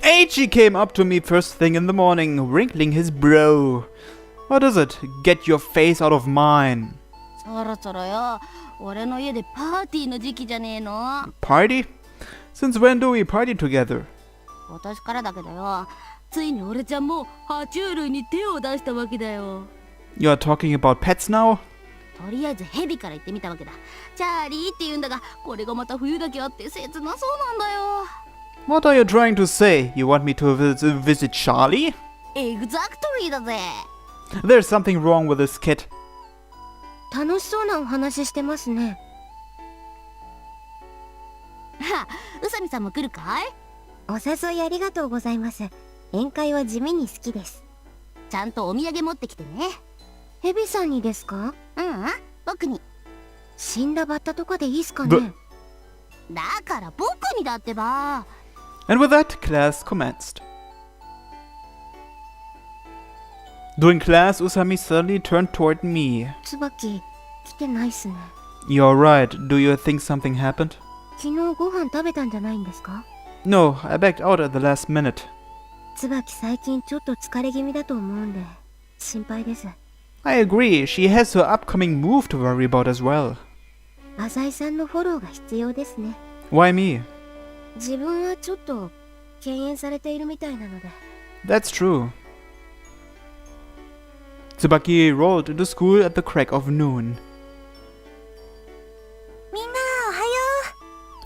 Eiichi came up to me first thing in the morning, wrinkling his brow. What is it? Get your face out of mine. Party? Since when do we party together? You are talking about pets now? What are you trying to say? You want me to visit Charlie? There's something wrong with this kid. And with that, class commenced. During class, Usami suddenly turned toward me. You're right. Do you think something happened? No, I backed out at the last minute. I agree. She has her upcoming move to worry about as well. Why me? That's true. Tsubaki rolled into school at the crack of noon.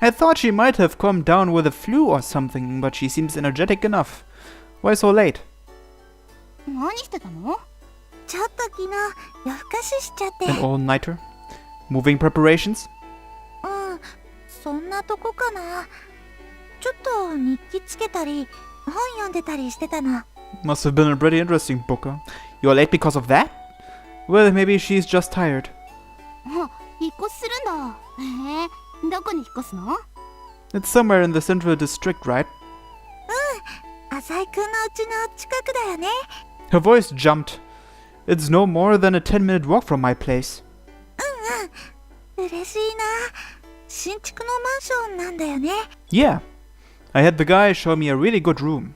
I thought she might have come down with a flu or something, but she seems energetic enough. Why so late? An all-nighter? Moving preparations? Must have been a pretty interesting book, huh? You're late because of that? Well, maybe she's just tired. It's somewhere in the central district, right? Her voice jumped. It's no more than a 10-minute walk from my place. Yeah. I had the guy show me a really good room.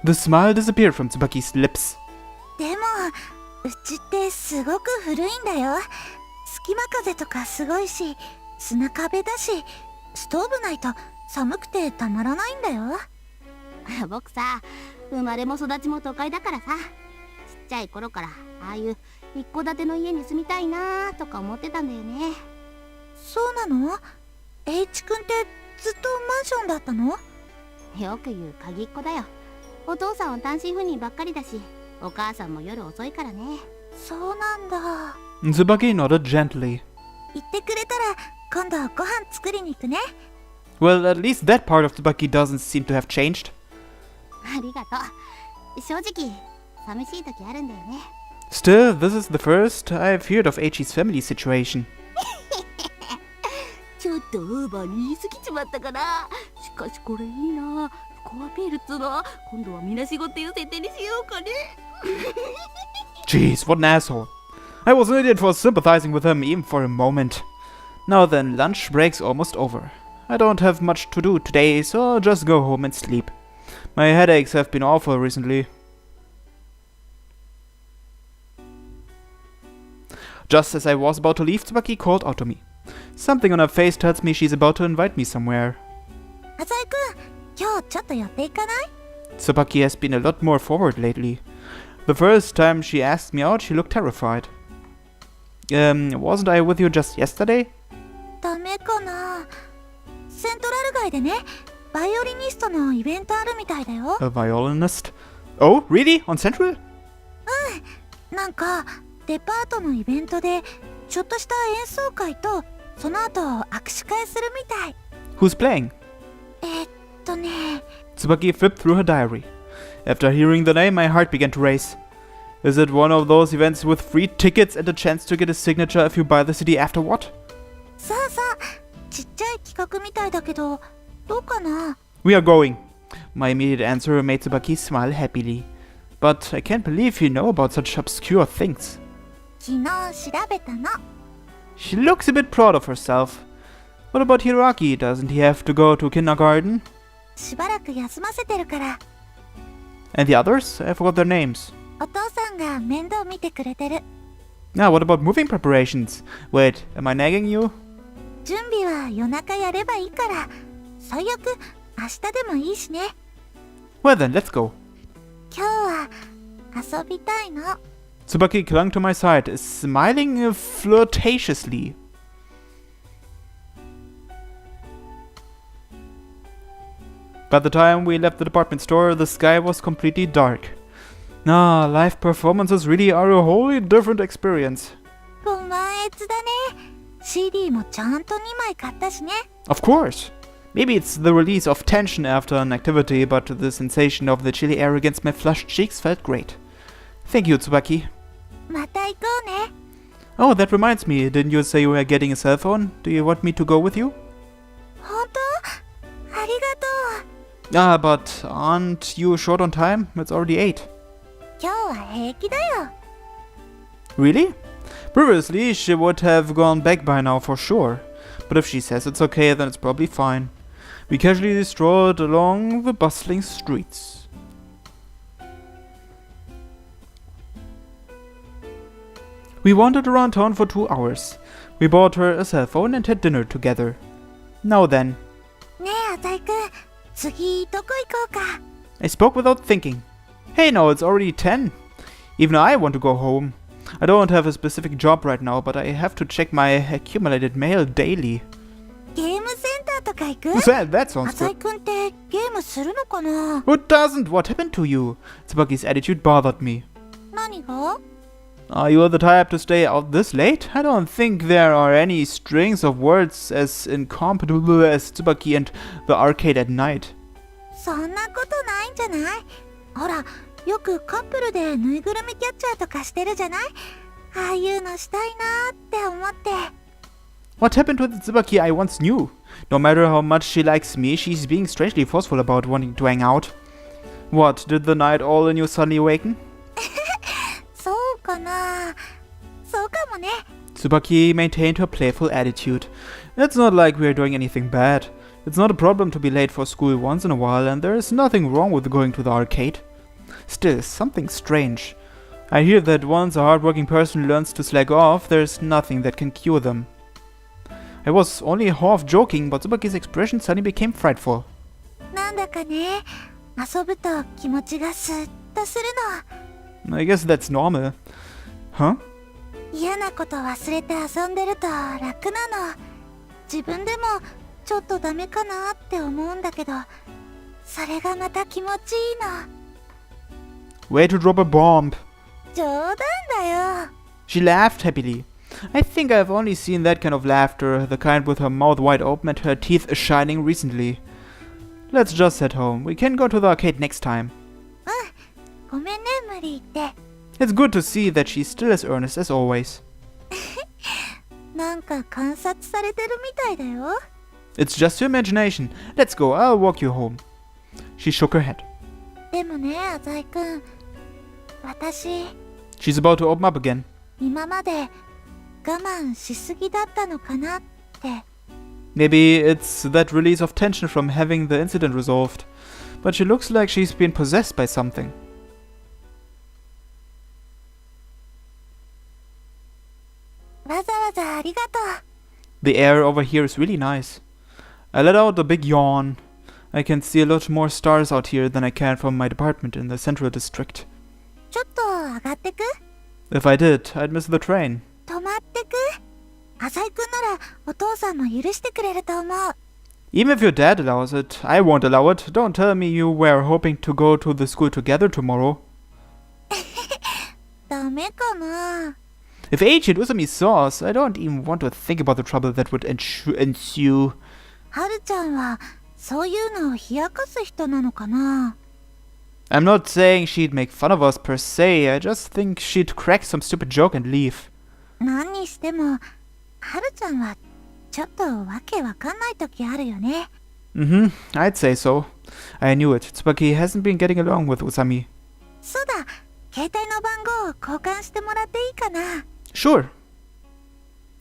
The smile disappeared from Tsubaki's lips. Tsubaki nodded gently. Well, at least that part of Tsubaki doesn't seem to have changed. Still, this is the first I've heard of Eiichi's family situation. Jeez, what an asshole. I was an idiot for sympathizing with him even for a moment. Now then, lunch break's almost over. I don't have much to do today, so I'll just go home and sleep. My headaches have been awful recently. Just as I was about to leave, Tsubaki called out to me. Something on her face tells me she's about to invite me somewhere. Tsubaki has been a lot more forward lately. The first time she asked me out, she looked terrified. Wasn't I with you just yesterday? A violinist? Oh, really? On Central? Who's playing? Tsubaki flipped through her diary. After hearing the name, my heart began to race. Is it one of those events with free tickets and a chance to get a signature if you buy the CD afterward? We are going. My immediate answer made Tsubaki smile happily. But I can't believe you know about such obscure things. 昨日調べたの。 She looks a bit proud of herself. What about Hiroaki? Doesn't he have to go to kindergarten? しばらく休ませてるから。 And the others? I forgot their names. お父さんが面倒見てくれてる。 Now, what about moving preparations? Wait, am I nagging you? 準備は夜中やればいいから、最悪明日でもいいしね。 Well then, let's go. 今日は遊びたいの。 Tsubaki clung to my side, smiling flirtatiously. By the time we left the department store, the sky was completely dark. Live performances really are a wholly different experience. ご満悦だね。CD もちゃんと2枚買ったしね。 Of course. Maybe it's the release of tension after an activity, but the sensation of the chilly air against my flushed cheeks felt great. Thank you, Tsubaki. また行こうね。 Oh, that reminds me, didn't you say you were getting a cell phone? Do you want me to go with you? 本当？ありがとう。 But aren't you short on time? It's already 8. 今日は平気だよ。 Really? Previously, she would have gone back by now for sure. But if she says it's okay, then it's probably fine. We casually strolled along the bustling streets. We wandered around town for 2 hours. We bought her a cell phone and had dinner together. Now then. ねえ、浅井くん。次どこ行こうか。 I spoke without thinking. Hey, no, it's already 10. Even I want to go home. I don't have a specific job right now, but I have to check my accumulated mail daily. ゲームセンターとか行く？ That sounds 浅井 good. くんってゲームするのかな？ Who doesn't? What happened to you? Tsubaki's attitude bothered me. 何が？ Are you the type to stay out this late? I don't think there are any strings of words as incompatible as Tsubaki and the arcade at night. そんなことないんじゃない？ほら、よくカップルでぬいぐるみキャッチャーとかしてるじゃない？ああいうのしたいなって思って。 What happened with Tsubaki I once knew? No matter how much she likes me, she's being strangely forceful about wanting to hang out. What, did the night all in you suddenly awaken? そうかな？そうかもね。 Tsubaki maintained her playful attitude. It's not like we're doing anything bad. It's not a problem to be late for school once in a while, and there is nothing wrong with going to the arcade. Still, something strange. I hear that once a hardworking person learns to slack off, there's nothing that can cure them. I was only half joking, but Tsubaki's expression suddenly became frightful. なんだかね、遊ぶと気持ちがスッとするの。 I guess that's normal. Huh? 嫌なこと忘れて遊んでると楽なの。自分でもちょっとダメかなって思うんだけど、それがまた気持ちいいの。 Way to drop a bomb. 冗談だよ。 She laughed happily. I think I've only seen that kind of laughter, the kind with her mouth wide open and her teeth shining recently. Let's just head home. We can go to the arcade next time. ごめんね、無理言って。 It's good to see that she's still as earnest as always. なんか観察されてるみたいだよ。 It's just your imagination. Let's go. I'll walk you home. She shook her head. でもね、浅井くん。私、 She's about to open up again. 今まで我慢しすぎだったのかなって。 Maybe it's that release of tension from having the incident resolved. But she looks like she's been possessed by something. わざわざありがとう。 The air over here is really nice. I let out a big yawn. I can see a lot more stars out here than I can from my apartment in the central district. ちょっと上がってく？ If I did, I'd miss the train. 止まってく？浅井くんならお父さんも許してくれると思う。 Even if your dad allows it, I won't allow it. Don't tell me you were hoping to go to the school together tomorrow. ダメかな？ If Agent Usami saw us, I don't even want to think about the trouble that would ensue. はるちゃんはそういうのを冷やかす人なのかな？ I'm not saying she'd make fun of us per se, I just think she'd crack some stupid joke and leave. 何にしても、はるちゃんはちょっとわけわかんない時あるよね。I'd say so. I knew it. Tsubaki hasn't been getting along with Usami. そうだ、携帯の番号を交換してもらっていいかな。 Sure.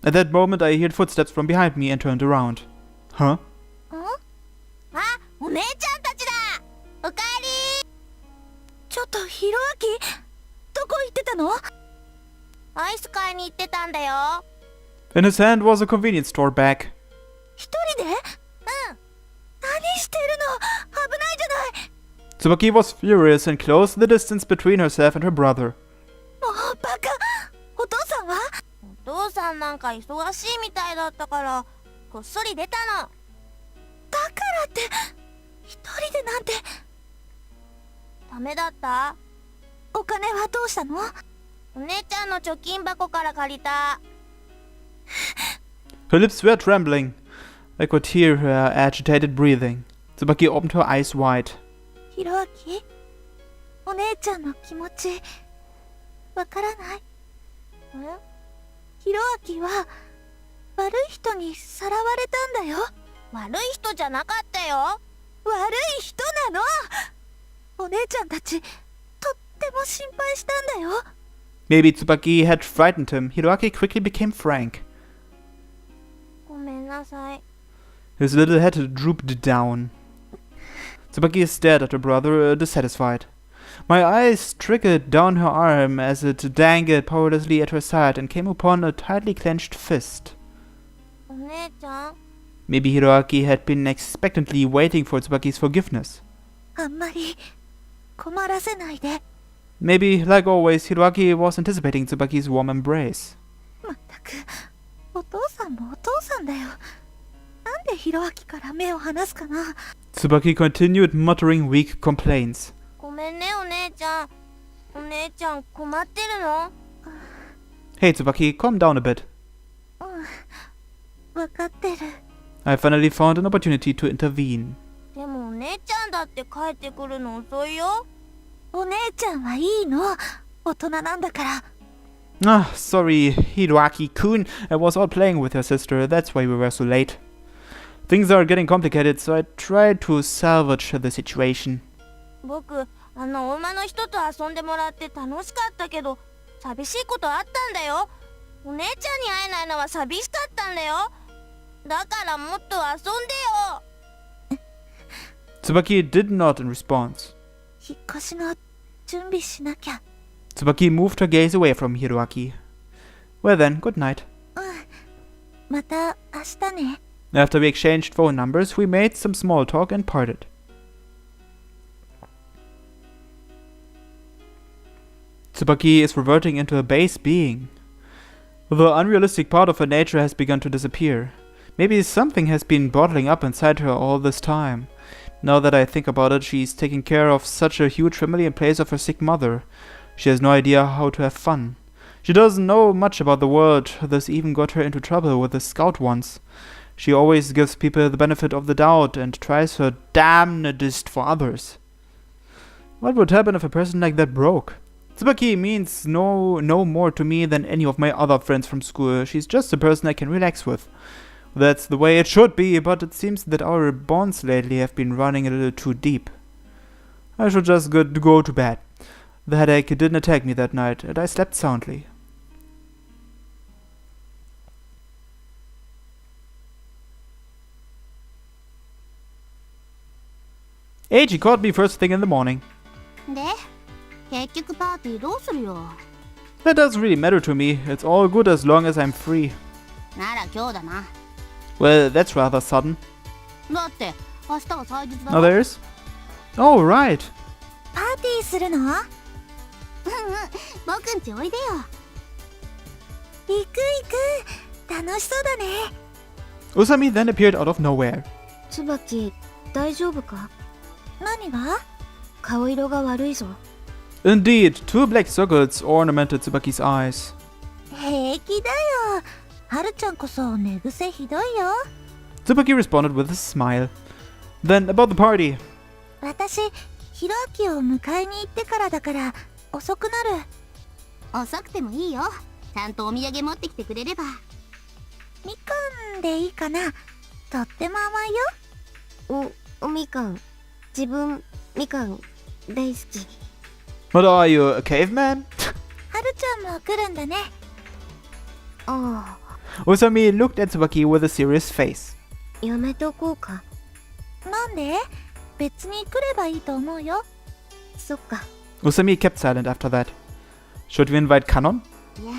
At that moment, I heard footsteps from behind me and turned around. Huh? あ、お姉ちゃんたちだ。おかえり。ちょっとひろあき、どこ行ってたの？アイス買いに行ってたんだよ。In his hand was a convenience store bag. 一人で？うん。何してるの？危ないじゃない。 Tsubaki was furious and closed the distance between herself and her brother. もうバカ。お父さんは？お父さんなんか忙しいみたいだったからこっそり出たの。だからって一人でなんて。ダメだった？お金はどうしたの？お姉ちゃんの貯金箱から借りた。Her lips were trembling. I could hear her agitated breathing. Tsubaki opened her eyes wide. ひろあき、お姉ちゃんの気持ちわからない？ひろあきは悪い人にさらわれたんだよ。悪い人じゃなかったよ。悪い人なの。お姉ちゃんたちとっても心配したんだよ。 Maybe Tsubaki had frightened him. Hiroaki quickly became frank. ごめんなさい。 His little head drooped down. Tsubaki stared at her brother, dissatisfied. My eyes trickled down her arm as it dangled powerlessly at her side and came upon a tightly clenched fist. お姉ちゃん？ Maybe Hiroaki had been expectantly waiting for Tsubaki's forgiveness. あんまり困らせないで。 Maybe, like always, Hiroaki was anticipating Tsubaki's warm embrace. まったく、お父さんもお父さんだよ。なんでひろあきから目を離すかな。 Tsubaki continued muttering weak complaints. ごめんね、お姉ちゃん。お姉ちゃん困ってるの？ Hey Tsubaki, calm down a bit. わかってる。 I finally found an opportunity to intervene. でもお姉ちゃんだって帰ってくるの遅いよ。お姉ちゃんはいいの。大人なんだから。 Ah, sorry, Hiroaki-kun. I was out playing with your sister. That's why we were so late. Things are getting complicated, so I tried to salvage the situation. 僕、あの女の人と遊んでもらって楽しかったけど、寂しいことあったんだよ。お姉ちゃんに会えないのは寂しかったんだよ。だからもっと遊んでよ。 Tsubaki did not in response. 引っ越しの準備しなきゃ。 Tsubaki moved her gaze away from Hiroaki. Well then, good night. また明日ね。 After we exchanged phone numbers, we made some small talk and parted. Tsubaki is reverting into a base being. The unrealistic part of her nature has begun to disappear. Maybe something has been bottling up inside her all this time. Now that I think about it, she's taking care of such a huge family in place of her sick mother. She has no idea how to have fun. She doesn't know much about the world. This even got her into trouble with the scout once. She always gives people the benefit of the doubt and tries her damnedest for others. What would happen if a person like that broke? Tsubaki means no more to me than any of my other friends from school. She's just a person I can relax with. That's the way it should be, but it seems that our bonds lately have been running a little too deep. I should just go to bed. The headache didn't attack me that night, and I slept soundly. Eiji called me first thing in the morning. で、結局パーティーどうするよ。 That doesn't really matter to me. It's all good as long as I'm free. なら今日だな。 Well, that's rather sudden. だって明日は祭日だ Now ろ。 there's... Oh, right. パーティーするの？僕んちおいでよ。行く行く。楽しそうだね。 Usami then appeared out of nowhere. 椿、大丈夫か？何が？顔色が悪いぞ。 Indeed, two black circles ornamented Tsubaki's eyes. 平気だよ。はるちゃんこそ寝癖ひどいよ。 Tsubaki responded with a smile. Then about the party. 私、ひろあきを迎えに行ってからだから遅くなる。遅くてもいいよ。ちゃんとお土産持ってきてくれれば。みかんでいいかな。とっても甘いよ。みかん、自分みかん大好き。 What are you, a caveman? はるちゃんも来るんだね。ああ、 Usami looked at Tsubaki with a serious face. やめとこうか。なんで？別に来ればいいと思うよ。そっか。 Usami kept silent after that. Should we invite Kanon? いや、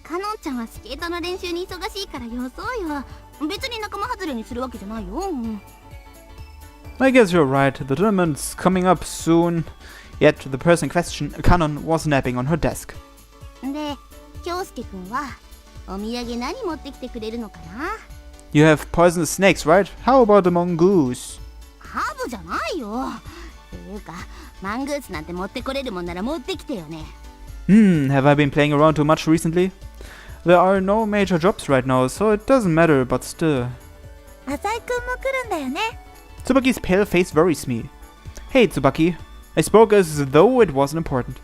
カノンちゃんはスケートの練習に忙しいからよそうよ。別に仲間外れにするわけじゃないよ。I guess you're right. The tournament's coming up soon. Yet the person in question, Kanon, was napping on her desk. で、京介くんはお土産何持ってきてくれるのかな？ You have poisonous snakes, right? How about a mongoose? ハーブじゃないよ。っていうか、マングースなんて持ってこれるもんなら持ってきてよね。Have I been playing around too much recently? There are no major jobs right now, so it doesn't matter, but still. 浅井くんも来るんだよね。 Tsubaki's pale face worries me. Hey, Tsubaki. I spoke as though it wasn't important.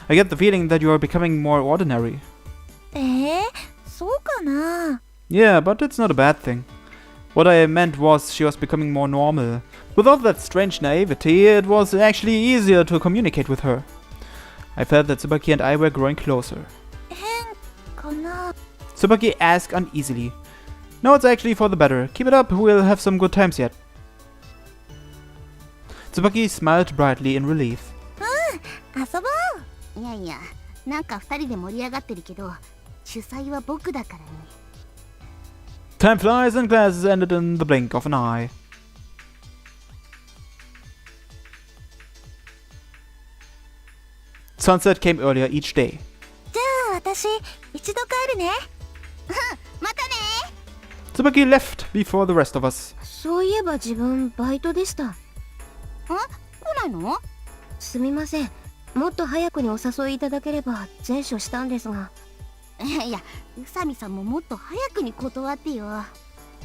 I get the feeling that you are becoming more ordinary. そうかな。 Yeah, but it's not a bad thing. What I meant was she was becoming more normal. Without that strange naivety, it was actually easier to communicate with her. I felt that Tsubaki and I were growing closer. 変かな。 Tsubaki asked uneasily. No, it's actually for the better. Keep it up, we'll have some good times yet. Tsubaki smiled brightly in relief. 遊ぼう。いやいや、なんか二人で盛り上がってるけど、主催は僕だからね。 Time flies and classes ended in the blink of an eye. Sunset came earlier each day. じゃあ私、一度帰るね。またね。 Tsubaki left before the rest of us. そういえば自分バイトでした。来ないの？すみません。もっと早くにお誘いいただければ前処したんですが。いや、宇佐美さんももっと早くに断ってよ。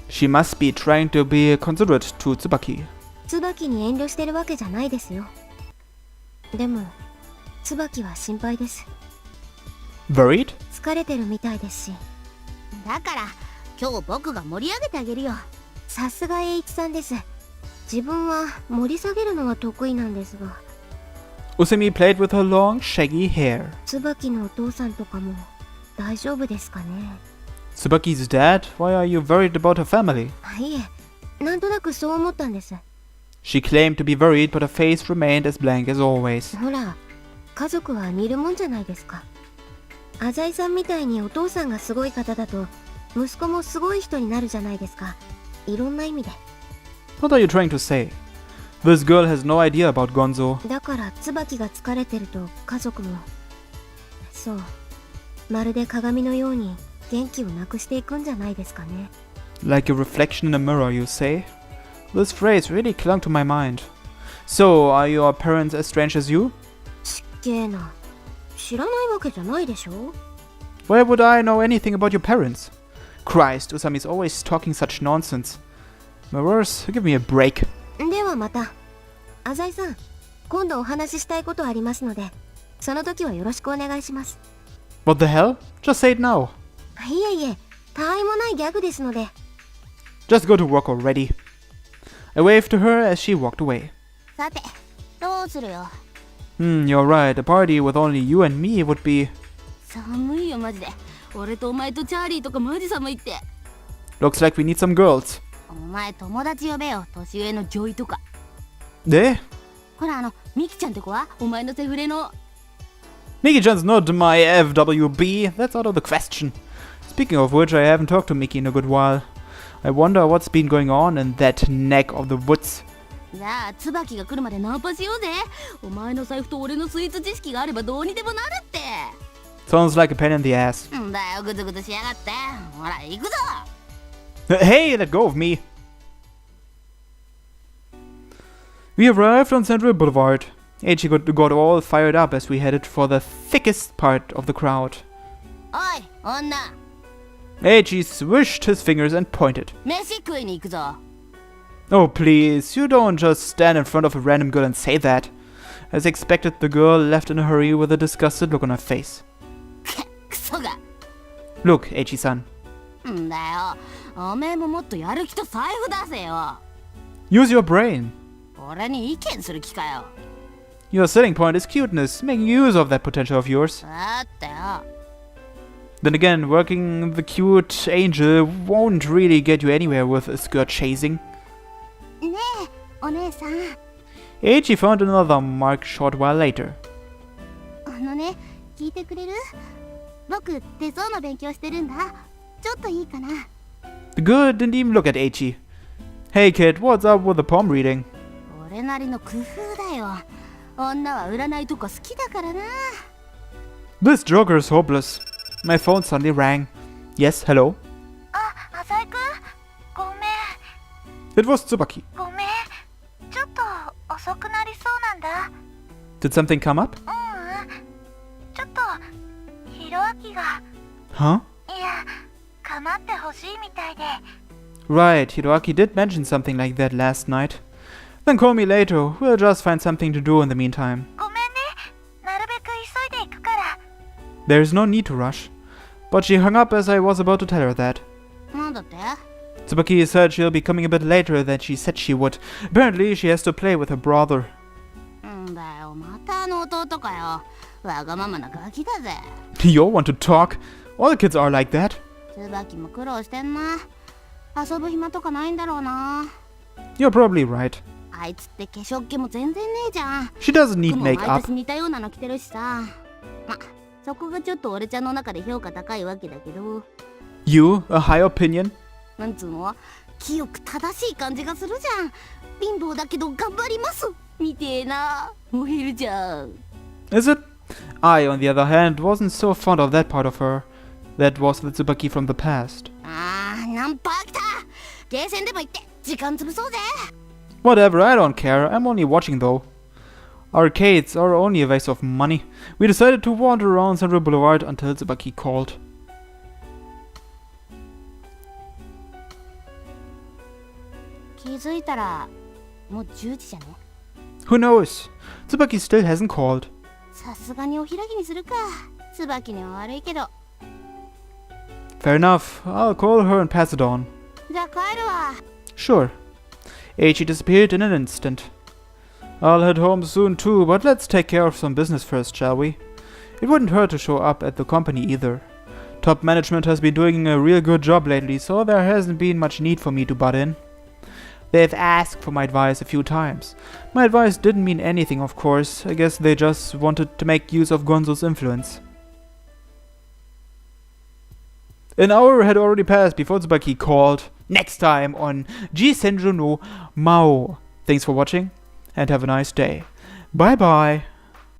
She must be trying to be considerate to Tsubaki. 椿に遠慮してるわけじゃないですよ。でも、椿は心配です。 Worried? 疲れてるみたいですし。だから、今日僕が盛り上げてあげるよ。さすが栄一さんです。自分は盛り下げるのが得意なんですが。 Usami played with her long, shaggy hair. 椿のお父さんとかも大丈夫ですかね。 Tsubaki's dad? Why are you worried about her family? いえ、なんとなくそう思ったんです。 She claimed to be worried, but her face remained as blank as always. ほら、家族は似るもんじゃないですか。浅井さんみたいにお父さんがすごい方だと、息子もすごい人になるじゃないですか。いろんな意味で。 What are you trying to say? This girl has no idea about Gonzo. だから椿が疲れてると家族も、そう、まるで鏡のように元気をなくしていくんじゃないですかね。 Like a reflection in a mirror, you say? This phrase really clung to my mind. So, are your parents as strange as you? ちっけーな。知らないわけじゃないでしょ。 Why would I know anything about your parents? Christ, Usami's always talking such nonsense. Mirrors, give me a break. ではまた。浅井さん、今度お話ししたいことありますので、その時はよろしくお願いします。 What the hell? Just say it now. いえいえ、他愛もないギャグですので。 Just go to work already. I waved to her as she walked away. さて、どうするよ。You're right. A party with only you and me would be... 寒いよマジで。俺とお前とチャーリーとかマジ寒いって。 Looks like we need some girls. お前友達呼べよ、年上のジョイとか。Eh? ほらミキちゃんって子はお前のセフレの。 Miki-chan's not my FWB. That's out of the question. Speaking of which, I haven't talked to Miki in a good while. I wonder what's been going on in that neck of the woods. じゃあ椿が来るまでナンパしようぜ。お前の財布と俺のスイーツ知識があればどうにでもなるって。 Sounds like a pain in the ass. んだよグズグズしやがって。ほら行くぞ。 Hey, let go of me. We arrived on Central Boulevard. Eiichi got all fired up as we headed for the thickest part of the crowd. おい女、 Eiichi swished his fingers and pointed. 飯食いに行くぞ。 Oh please, you don't just stand in front of a random girl and say that. As expected, the girl left in a hurry with a disgusted look on her face. クソが。 Look, Eiichi-san. んだよ、おめえももっとやる気と財布出せよ。Use your brain. 俺に意見する気かよ。 Your selling point is cuteness, making use of that potential of yours. あったよ。 Then again, working the cute angel won't really get you anywhere with skirt chasing. ねえ、お姉さん。 Eiichi found another mark short while later. ね、聞いてくれる？僕、手相の勉強してるんだ。ちょっといいかな？ The good didn't even look at Eiichi. Hey kid, what's up with the palm reading? 俺なりの工夫だよ。女は占いとか好きだからな。 This joker is hopeless. My phone suddenly rang. Yes, hello? あ、浅井くん？ごめん。 It was Tsubaki. ごめん。ちょっと遅くなりそうなんだ。 Did something come up? ちょっと、ひろあきが。 Huh? いや、構ってほしいみたいで。 Right, Hiroaki did mention something like that last night. Then call me later. We'll just find something to do in the meantime. ごめんね。なるべく急いでいくから。 There's no need to rush. But she hung up as I was about to tell her that. なんだって？ Tsubaki said she'll be coming a bit later than she said she would. Apparently, she has to play with her brother. んだよ、またあの弟かよ。わがままなガキだぜ。 You want to talk? All kids are like that. 椿も苦労してんな。遊ぶ暇とかないんだろうな。 You're probably right. あいつって化粧気も全然ねえじゃん。 She doesn't need 服も毎 makeup. 年似たようなの着てるしさ。ま、そこがちょっと俺ちゃんの中で評価高いわけだけど。 You, a high opinion? なんつうの？清く正しい感じがするじゃん。貧乏だけど頑張ります。みてえな。燃えるじゃん。 Is it? I, on the other hand, wasn't so fond of that part of her. That was the Tsubaki from the past. あー、ナンパ来た。ゲーセンでも行って時間潰そうぜ。 Whatever, I don't care. I'm only watching though. Arcades are only a waste of money. We decided to wander around Central Boulevard until Tsubaki called. 気づいたらもう10時じゃね。 Who knows? Tsubaki still hasn't called. さすがにお開きにするか。椿には悪いけど。 Fair enough. I'll call her and pass it on. じゃあ帰るわ。 Sure. Eiichi disappeared in an instant. I'll head home soon too, but let's take care of some business first, shall we? It wouldn't hurt to show up at the company either. Top management has been doing a real good job lately, so there hasn't been much need for me to butt in. They've asked for my advice a few times. My advice didn't mean anything, of course. I guess they just wanted to make use of Gonzo's influence. An hour had already passed before Tsubaki called. Next time on G-senjou no Maou. Thanks for watching and have a nice day. Bye bye.